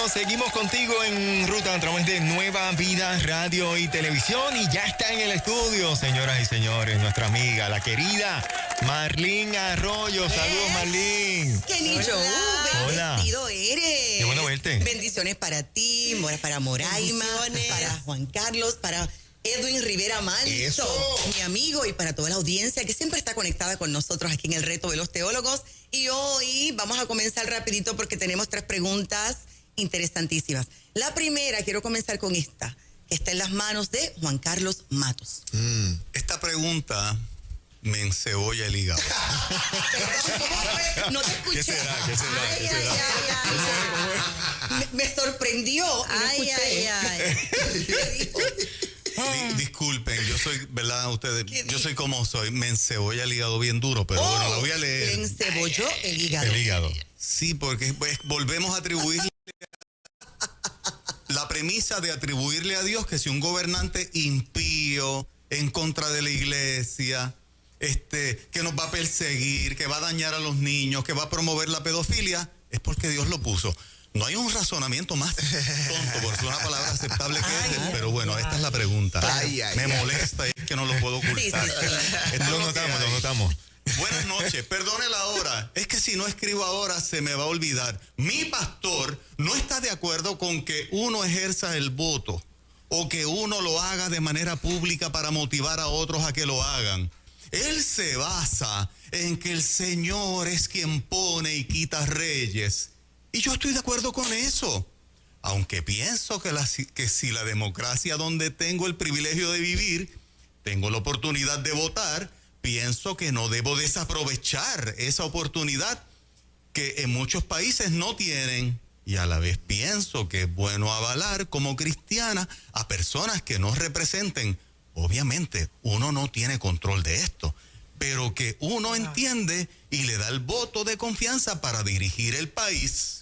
seguimos contigo en ruta a través de Nueva Vida Radio y Televisión. Y ya está en el estudio, señoras y señores, nuestra amiga, la querida Marlene Arroyo. Saludos, Marlene. ¡Qué nicho! Bendecido eres. Qué bueno verte. Bendiciones para ti, para Moraima, para Juan Carlos, para Edwin Rivera Manso, mi amigo, y para toda la audiencia que siempre está conectada con nosotros aquí en el Reto de los Teólogos. Y hoy vamos a comenzar rapidito porque tenemos 3 preguntas interesantísimas. La primera, quiero comenzar con esta, que está en las manos de Juan Carlos Matos. Esta pregunta me encebolla el hígado. No te escuché. ¿Qué será? Me sorprendió. Disculpen, yo soy, ¿verdad? Ustedes, yo soy como soy. Me encebolla el hígado bien duro, pero bueno, la voy a leer. Le encebolló el hígado. El hígado. Sí, porque pues, volvemos a atribuirle la premisa de atribuirle a Dios que si un gobernante impío en contra de la iglesia, que nos va a perseguir, que va a dañar a los niños, que va a promover la pedofilia, es porque Dios lo puso. No hay un razonamiento más tonto, porque es una palabra aceptable que es, pero bueno, esta es la pregunta. Me molesta, es que no lo puedo ocultar. Sí. Lo notamos. Buenas noches, perdone la hora. Es que si no escribo ahora se me va a olvidar. Mi pastor no está de acuerdo con que uno ejerza el voto o que uno lo haga de manera pública para motivar a otros a que lo hagan. Él se basa en que el Señor es quien pone y quita reyes. Y yo estoy de acuerdo con eso. Aunque pienso que si la democracia donde tengo el privilegio de vivir, tengo la oportunidad de votar, pienso que no debo desaprovechar esa oportunidad que en muchos países no tienen. Y a la vez pienso que es bueno avalar como cristiana a personas que nos representen. Obviamente, uno no tiene control de esto, pero que uno entiende y le da el voto de confianza para dirigir el país.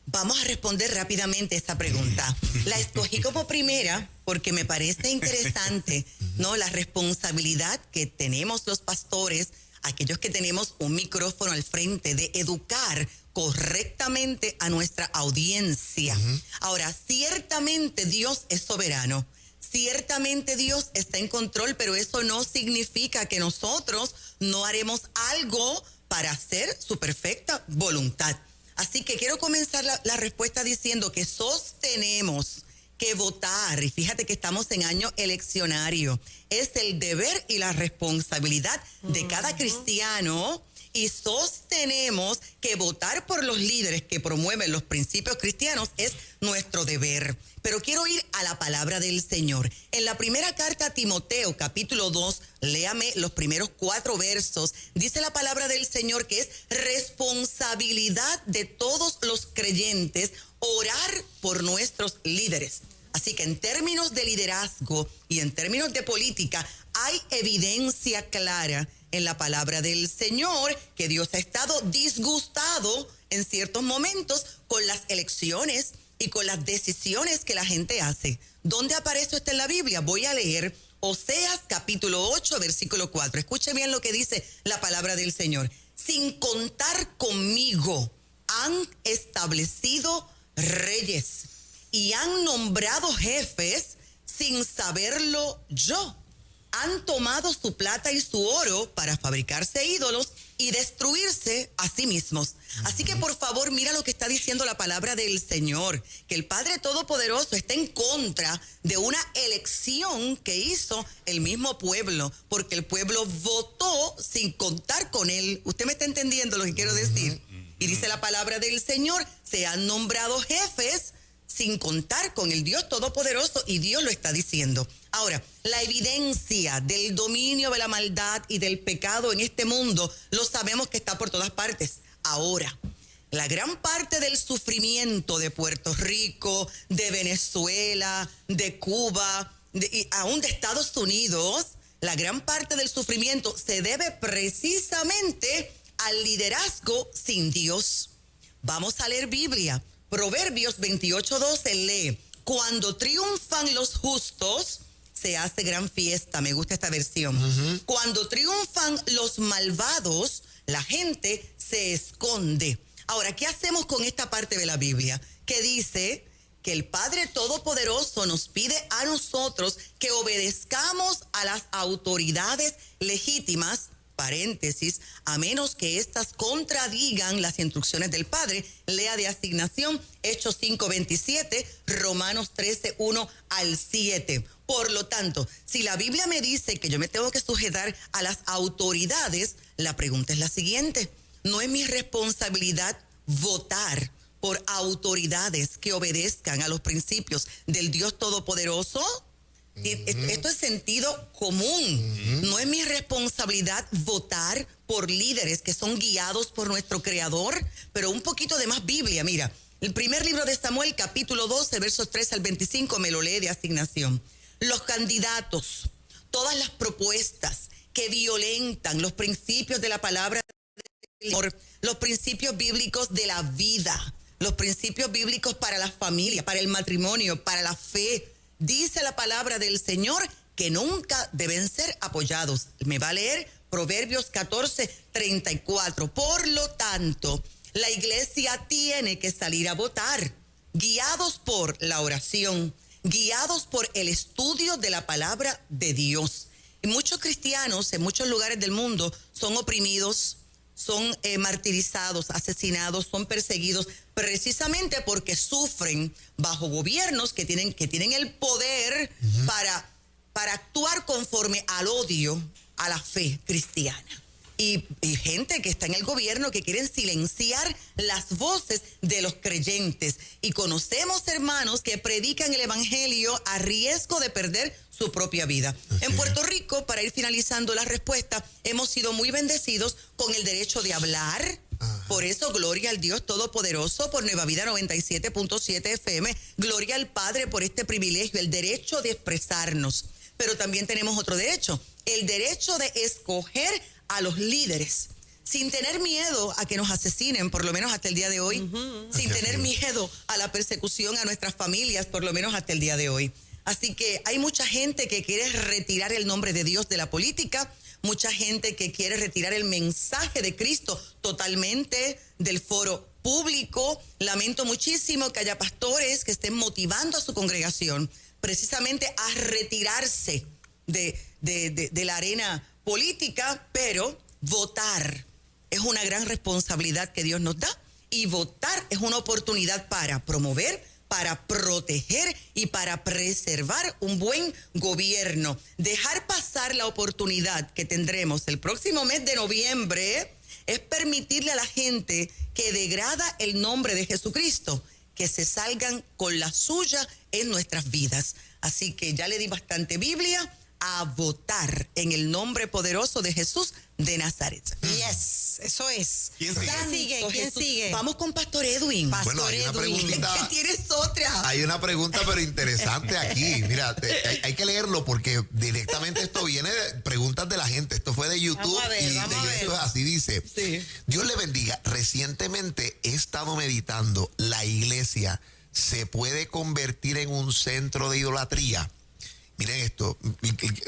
Vamos a responder rápidamente esta pregunta. La escogí como primera porque me parece interesante, ¿no? La responsabilidad que tenemos los pastores, aquellos que tenemos un micrófono al frente, de educar correctamente a nuestra audiencia. Ahora, ciertamente Dios es soberano. Ciertamente Dios está en control, pero eso no significa que nosotros no haremos algo para hacer su perfecta voluntad. Así que quiero comenzar la respuesta diciendo que sostenemos que votar, y fíjate que estamos en año eleccionario, es el deber y la responsabilidad de cada cristiano, y sostenemos que votar por los líderes que promueven los principios cristianos es nuestro deber. Pero quiero ir a la palabra del Señor. En la primera carta a Timoteo, capítulo 2, léame los primeros 4 versos. Dice la palabra del Señor que es responsabilidad de todos los creyentes orar por nuestros líderes. Así que en términos de liderazgo y en términos de política, hay evidencia clara en la palabra del Señor que Dios ha estado disgustado en ciertos momentos con las elecciones y con las decisiones que la gente hace. ¿Dónde aparece esto en la Biblia? Voy a leer Oseas capítulo 8, versículo 4. Escuche bien lo que dice la palabra del Señor. Sin contar conmigo han establecido reyes y han nombrado jefes sin saberlo yo. Han tomado su plata y su oro para fabricarse ídolos y destruirse a sí mismos. Así que por favor, mira lo que está diciendo la palabra del Señor, que el Padre Todopoderoso está en contra de una elección que hizo el mismo pueblo, porque el pueblo votó sin contar con él. ¿Usted me está entendiendo lo que quiero decir? Y dice la palabra del Señor, se han nombrado jefes sin contar con el Dios Todopoderoso, y Dios lo está diciendo. Ahora, la evidencia del dominio de la maldad y del pecado en este mundo, lo sabemos que está por todas partes. Ahora, la gran parte del sufrimiento de Puerto Rico, de Venezuela, de Cuba, y aún de Estados Unidos, la gran parte del sufrimiento se debe precisamente al liderazgo sin Dios. Vamos a leer Biblia. Proverbios 28:12 lee: cuando triunfan los justos, se hace gran fiesta. Me gusta esta versión. Cuando triunfan los malvados, la gente se esconde. Ahora, ¿qué hacemos con esta parte de la Biblia? Que dice que el Padre Todopoderoso nos pide a nosotros que obedezcamos a las autoridades legítimas, paréntesis, a menos que éstas contradigan las instrucciones del Padre. Lea de asignación, Hechos 5:27, Romanos 13:1 al 7. Por lo tanto, si la Biblia me dice que yo me tengo que sujetar a las autoridades, la pregunta es la siguiente: ¿no es mi responsabilidad votar por autoridades que obedezcan a los principios del Dios Todopoderoso? Esto es sentido común. No es mi responsabilidad votar por líderes que son guiados por nuestro Creador. Pero un poquito de más Biblia, mira. El primer libro de Samuel, capítulo 12, versos 3 al 25, me lo lee de asignación. Los candidatos, todas las propuestas que violentan los principios de la palabra del Señor, los principios bíblicos de la vida, los principios bíblicos para la familia, para el matrimonio, para la fe. Dice la palabra del Señor que nunca deben ser apoyados. Me va a leer Proverbios 14:34. Por lo tanto, la iglesia tiene que salir a votar, guiados por la oración, guiados por el estudio de la palabra de Dios. Y muchos cristianos en muchos lugares del mundo son oprimidos, son martirizados, asesinados, son perseguidos precisamente porque sufren bajo gobiernos que tienen el poder para actuar conforme al odio a la fe cristiana. Y gente que está en el gobierno que quieren silenciar las voces de los creyentes. Y conocemos hermanos que predican el evangelio a riesgo de perder su propia vida. Así en Puerto Rico, para ir finalizando la respuesta, hemos sido muy bendecidos con el derecho de hablar. Por eso, gloria al Dios Todopoderoso por Nueva Vida 97.7 FM. Gloria al Padre por este privilegio, el derecho de expresarnos. Pero también tenemos otro derecho, el derecho de escoger a los líderes, sin tener miedo a que nos asesinen, por lo menos hasta el día de hoy, sin tener miedo a la persecución a nuestras familias, por lo menos hasta el día de hoy. Así que hay mucha gente que quiere retirar el nombre de Dios de la política, mucha gente que quiere retirar el mensaje de Cristo totalmente del foro público. Lamento muchísimo que haya pastores que estén motivando a su congregación precisamente a retirarse de la arena política, pero votar es una gran responsabilidad que Dios nos da, y votar es una oportunidad para promover, para proteger y para preservar un buen gobierno. Dejar pasar la oportunidad que tendremos el próximo mes de noviembre es permitirle a la gente que degrada el nombre de Jesucristo que se salgan con la suya en nuestras vidas. Así que ya le di bastante Biblia. A votar en el nombre poderoso de Jesús de Nazaret. Yes, eso es. ¿Quién sigue? ¿Quién sigue? Vamos con Pastor Edwin. Bueno, hay una preguntita. ¿Qué tienes otra? Hay una pregunta, pero interesante aquí. Mira, hay que leerlo porque directamente esto viene de preguntas de la gente. Esto fue de YouTube. Vamos a ver, y vamos a ver. esto es así, dice. Sí. Dios le bendiga. Recientemente he estado meditando, ¿la iglesia se puede convertir en un centro de idolatría? Miren esto,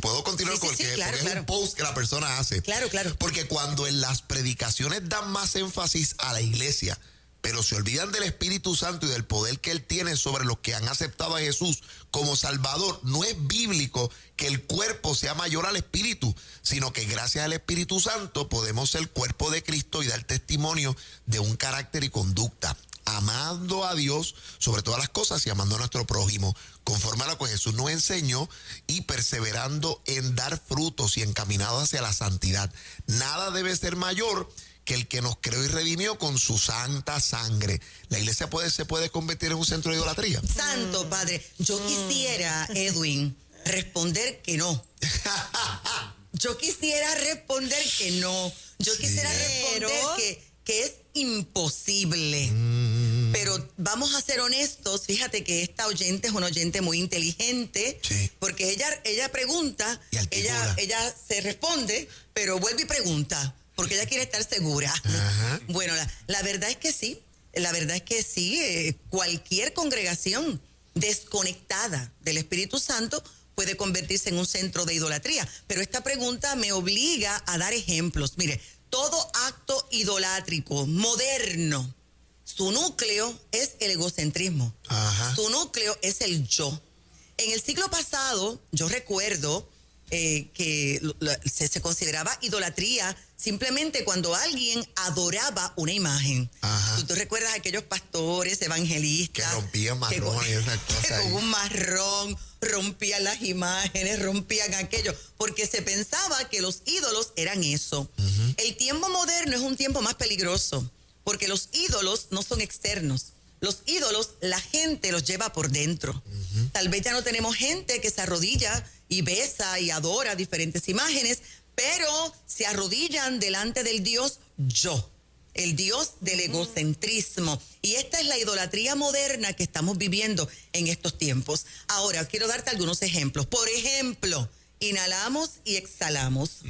puedo continuar Sí, con sí, porque claro, es claro. un post que la persona hace. Claro, claro. Porque cuando en las predicaciones dan más énfasis a la iglesia, pero se olvidan del Espíritu Santo y del poder que Él tiene sobre los que han aceptado a Jesús como Salvador, no es bíblico que el cuerpo sea mayor al Espíritu, sino que gracias al Espíritu Santo podemos ser cuerpo de Cristo y dar testimonio de un carácter y conducta, amando a Dios sobre todas las cosas y amando a nuestro prójimo, conforme a lo que Jesús nos enseñó, y perseverando en dar frutos y encaminados hacia la santidad. Nada debe ser mayor que el que nos creó y redimió con su santa sangre. ¿La iglesia se puede convertir en un centro de idolatría? Santo Padre, yo quisiera, Edwin, responder que no. Yo quisiera responder que no. Yo quisiera responder que es imposible. Pero vamos a ser honestos, fíjate que esta oyente es una oyente muy inteligente, Sí. porque ella pregunta, Y articula. ella se responde, pero vuelve y pregunta, porque ella quiere estar segura. Ajá. Bueno, la verdad es que sí, cualquier congregación desconectada del Espíritu Santo puede convertirse en un centro de idolatría. Pero esta pregunta me obliga a dar ejemplos. Mire, todo acto idolátrico, moderno, su núcleo es el egocentrismo. Ajá. Su núcleo es el yo. En el siglo pasado, yo recuerdo que se consideraba idolatría simplemente cuando alguien adoraba una imagen. Ajá. ¿Tú recuerdas aquellos pastores, evangelistas? Que rompían marrones y esas cosas que ahí. con un marrón rompían las imágenes, rompían aquello, porque se pensaba que los ídolos eran eso. El tiempo moderno es un tiempo más peligroso, porque los ídolos no son externos. Los ídolos, la gente los lleva por dentro. Tal vez ya no tenemos gente que se arrodilla y besa y adora diferentes imágenes, pero se arrodillan delante del Dios yo, el Dios del egocentrismo. Y esta es la idolatría moderna que estamos viviendo en estos tiempos. Ahora, quiero darte algunos ejemplos. Por ejemplo, inhalamos y exhalamos.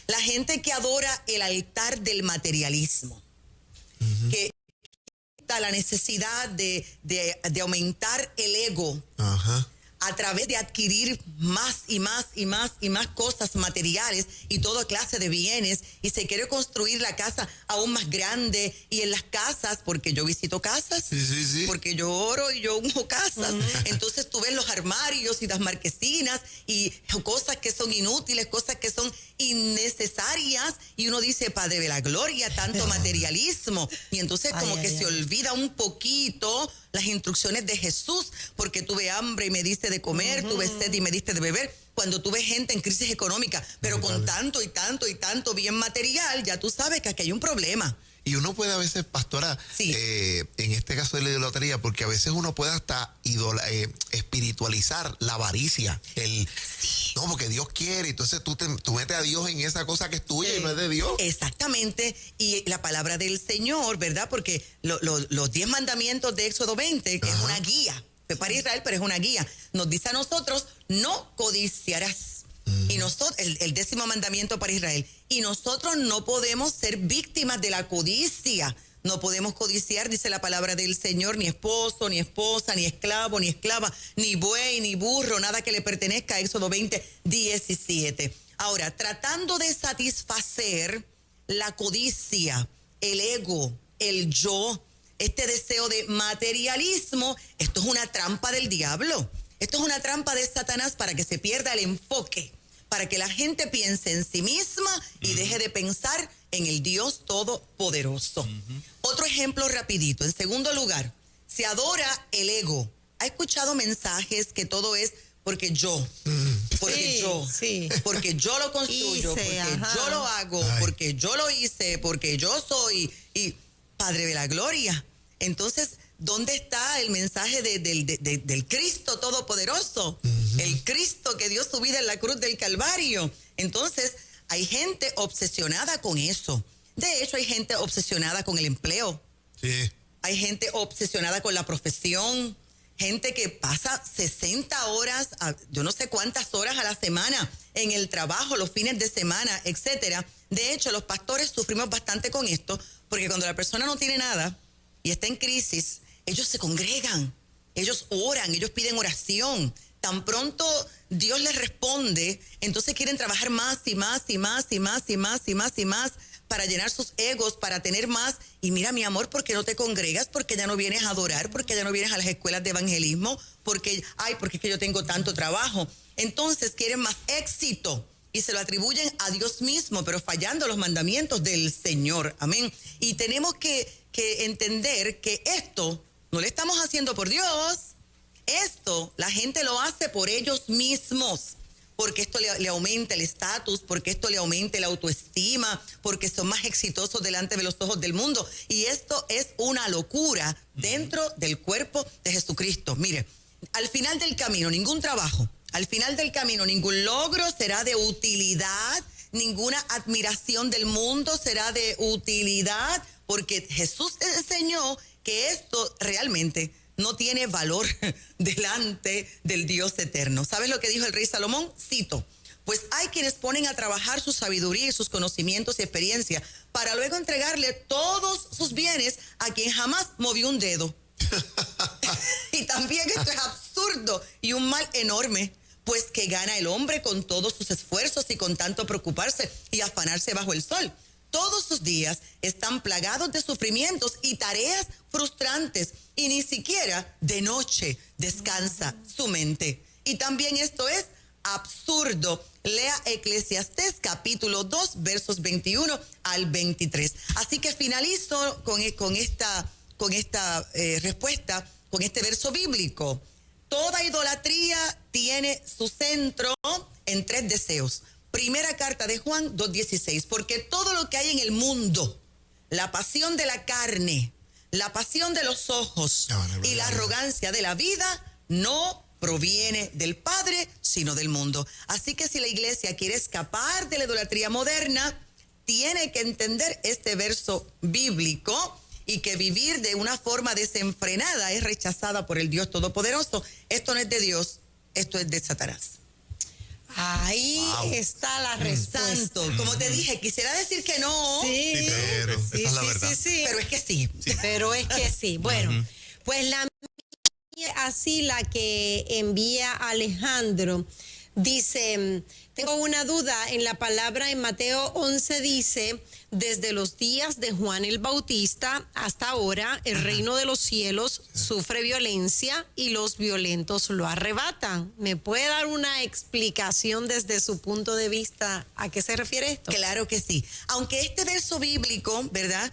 La gente que adora el altar del materialismo, que la necesidad de aumentar el ego Ajá. a través de adquirir más y más y más y más cosas materiales y toda clase de bienes, y se quiere construir la casa aún más grande. Y en las casas, porque yo visito casas, Sí. porque yo oro y yo unjo casas, entonces tú ves los armarios y las marquesinas y cosas que son inútiles, cosas que son innecesarias, y uno dice, Padre de la gloria, tanto materialismo, y entonces como que se olvida un poquito las instrucciones de Jesús, porque tuve hambre y me diste de comer, tuve sed y me diste de beber. Cuando tuve gente en crisis económica, pero con tanto y tanto y tanto bien material, ya tú sabes que aquí hay un problema. Y uno puede a veces, pastora, Sí. en este caso de la idolatría, porque a veces uno puede hasta espiritualizar la avaricia. No, porque Dios quiere, entonces tú metes a Dios en esa cosa que es tuya y no es de Dios. Exactamente, y la palabra del Señor, ¿verdad? Porque los 10 mandamientos de Éxodo 20, que es una guía, fue para Israel, pero es una guía, nos dice a nosotros, no codiciarás. Y nosotros, el 10º mandamiento para Israel, y nosotros no podemos ser víctimas de la codicia. No podemos codiciar, dice la palabra del Señor, ni esposo, ni esposa, ni esclavo, ni esclava, ni buey, ni burro, nada que le pertenezca. Éxodo 20, 17. Ahora, tratando de satisfacer la codicia, el ego, el yo, este deseo de materialismo, esto es una trampa del diablo. Esto es una trampa de Satanás para que se pierda el enfoque, para que la gente piense en sí misma y deje de pensar en el Dios Todopoderoso. Otro ejemplo rapidito. En segundo lugar, se adora el ego. ¿Ha escuchado mensajes que todo es porque yo? Porque porque yo lo construyo, porque yo lo hago, porque yo lo hice, porque yo soy, y Padre de la gloria. Entonces, ¿dónde está el mensaje del Cristo Todopoderoso? El Cristo que dio su vida en la cruz del Calvario. Entonces, hay gente obsesionada con eso. De hecho, hay gente obsesionada con el empleo. Sí. Hay gente obsesionada con la profesión. Gente que pasa 60 horas, yo no sé cuántas horas a la semana en el trabajo, los fines de semana, etcétera. De hecho, los pastores sufrimos bastante con esto, porque cuando la persona no tiene nada y está en crisis, ellos se congregan, ellos oran, ellos piden oración. Tan pronto Dios les responde, entonces quieren trabajar más y más y más y más y más y más y más para llenar sus egos, para tener más. Y mira, mi amor, ¿por qué no te congregas? ¿Por qué ya no vienes a adorar? ¿Por qué ya no vienes a las escuelas de evangelismo? Porque es que yo tengo tanto trabajo. Entonces quieren más éxito y se lo atribuyen a Dios mismo, pero fallando los mandamientos del Señor. Amén. Y tenemos que entender que esto no lo estamos haciendo por Dios. Esto la gente lo hace por ellos mismos, porque esto le aumenta el estatus, porque esto le aumenta la autoestima, porque son más exitosos delante de los ojos del mundo. Y esto es una locura dentro del cuerpo de Jesucristo. Mire, al final del camino, ningún trabajo, al final del camino, ningún logro será de utilidad, ninguna admiración del mundo será de utilidad, porque Jesús enseñó que esto realmente no tiene valor delante del Dios eterno. ¿Sabes lo que dijo el rey Salomón? Cito: pues hay quienes ponen a trabajar su sabiduría y sus conocimientos y experiencia para luego entregarle todos sus bienes a quien jamás movió un dedo. Y también esto es absurdo y un mal enorme, pues que gana el hombre con todos sus esfuerzos y con tanto preocuparse y afanarse bajo el sol. todos sus días están plagados de sufrimientos y tareas frustrantes, y ni siquiera de noche descansa su mente. Y también esto es absurdo. Lea Eclesiastés capítulo 2, versos 21 al 23. Así que finalizo con esta respuesta, con este verso bíblico. Toda idolatría tiene su centro en 3 deseos. Primera carta de Juan 2:16, porque todo lo que hay en el mundo, la pasión de la carne, la pasión de los ojos y la arrogancia de la vida, no proviene del Padre, sino del mundo. Así que si la iglesia quiere escapar de la idolatría moderna, tiene que entender este verso bíblico, y que vivir de una forma desenfrenada es rechazada por el Dios Todopoderoso. Esto no es de Dios, esto es de Satanás. Ahí está la respuesta. Santo, como te dije, quisiera decir que no. Sí, pero esa es la verdad. Pero es que sí. Pero es que sí. Bueno, pues la mía, así la que envía Alejandro, dice, tengo una duda, en la palabra en Mateo 11 dice, desde los días de Juan el Bautista hasta ahora, el reino de los cielos sufre violencia y los violentos lo arrebatan. ¿Me puede dar una explicación desde su punto de vista a qué se refiere esto? Claro que sí. Aunque este verso bíblico, ¿verdad?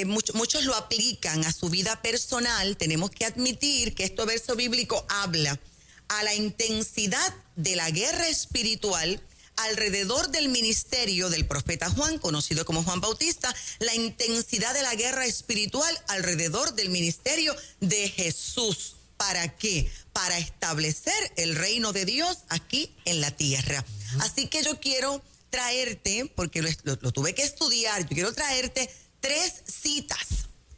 Muchos lo aplican a su vida personal, tenemos que admitir que este verso bíblico habla a la intensidad de la guerra espiritual alrededor del ministerio del profeta Juan, conocido como Juan Bautista, la intensidad de la guerra espiritual alrededor del ministerio de Jesús. ¿Para qué? Para establecer el reino de Dios aquí en la tierra. Así que yo quiero traerte, porque lo tuve que estudiar, yo quiero traerte 3 citas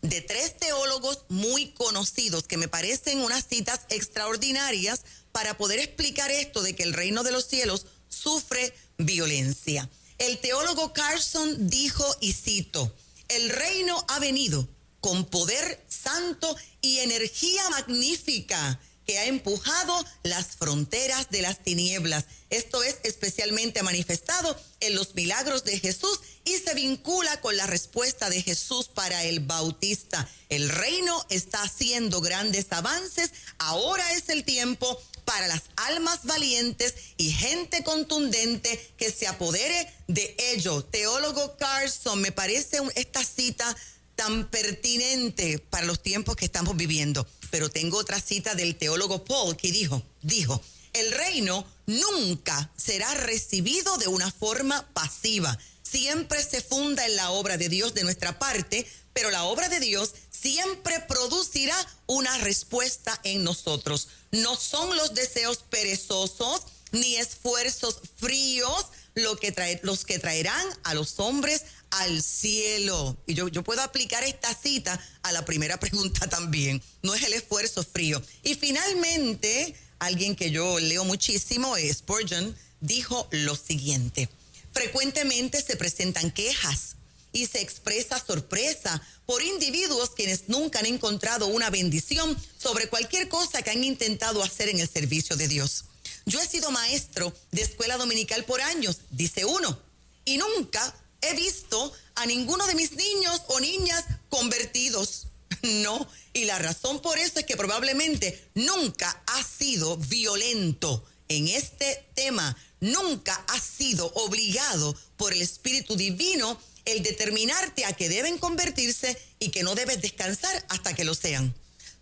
de 3 teólogos muy conocidos que me parecen unas citas extraordinarias para poder explicar esto de que el reino de los cielos sufre violencia. El teólogo Carson dijo, y cito, el reino ha venido con poder santo y energía magnífica que ha empujado las fronteras de las tinieblas. Esto es especialmente manifestado en los milagros de Jesús y se vincula con la respuesta de Jesús para el Bautista. El reino está haciendo grandes avances. Ahora es el tiempo para las almas valientes y gente contundente que se apodere de ello. Teólogo Carson, me parece esta cita tan pertinente para los tiempos que estamos viviendo. Pero tengo otra cita del teólogo Paul que dijo, el reino nunca será recibido de una forma pasiva. Siempre se funda en la obra de Dios de nuestra parte, pero la obra de Dios siempre producirá una respuesta en nosotros. No son los deseos perezosos ni esfuerzos fríos los que traerán a los hombres al cielo. Y yo puedo aplicar esta cita a la primera pregunta también. No es el esfuerzo frío. Y finalmente, alguien que yo leo muchísimo, Spurgeon, dijo lo siguiente. Frecuentemente se presentan quejas y se expresa sorpresa por individuos quienes nunca han encontrado una bendición sobre cualquier cosa que han intentado hacer en el servicio de Dios. Yo he sido maestro de escuela dominical por años, dice uno, y nunca he visto a ninguno de mis niños o niñas convertidos. No, y la razón por eso es que probablemente nunca ha sido violento en este tema. Nunca ha sido obligado por el Espíritu Divino el determinarte a que deben convertirse y que no debes descansar hasta que lo sean.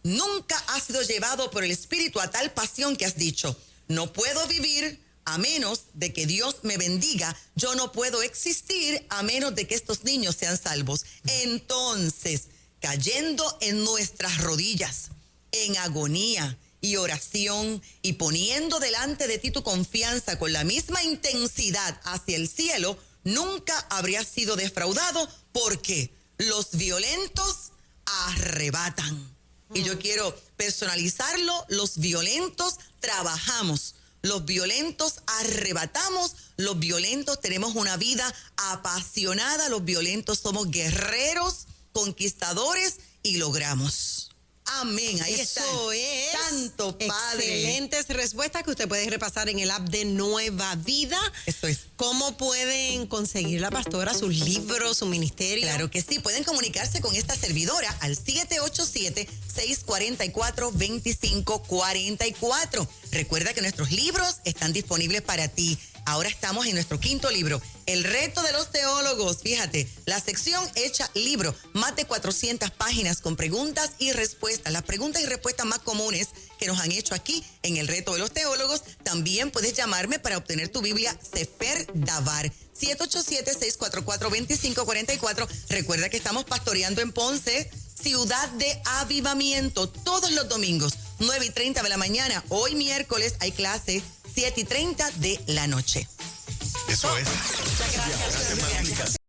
Nunca has sido llevado por el Espíritu a tal pasión que has dicho, no puedo vivir a menos de que Dios me bendiga, yo no puedo existir a menos de que estos niños sean salvos. Entonces, cayendo en nuestras rodillas, en agonía y oración, y poniendo delante de ti tu confianza con la misma intensidad hacia el cielo, nunca habrías sido defraudado, porque los violentos arrebatan. Y yo quiero personalizarlo, los violentos trabajamos, los violentos arrebatamos, los violentos tenemos una vida apasionada, los violentos somos guerreros, conquistadores y logramos. Amén. Ahí está. Eso es. Santo Padre. Excelentes respuestas que usted puede repasar en el app de Nueva Vida. Eso es. ¿Cómo pueden conseguir la pastora sus libros, su ministerio? Claro que sí, pueden comunicarse con esta servidora al 787-644-2544. Recuerda que nuestros libros están disponibles para ti. Ahora estamos en nuestro 5º libro, El reto de los teólogos. Fíjate, la sección hecha libro, más de 400 páginas con preguntas y respuestas. Las preguntas y respuestas más comunes que nos han hecho aquí en El reto de los teólogos. También puedes llamarme para obtener tu Biblia Sefer Davar. 787-644-2544. Recuerda que estamos pastoreando en Ponce, Ciudad de Avivamiento, todos los domingos, 9:30 de la mañana. Hoy miércoles hay clase 7:30 de la noche. Eso es. Muchas gracias.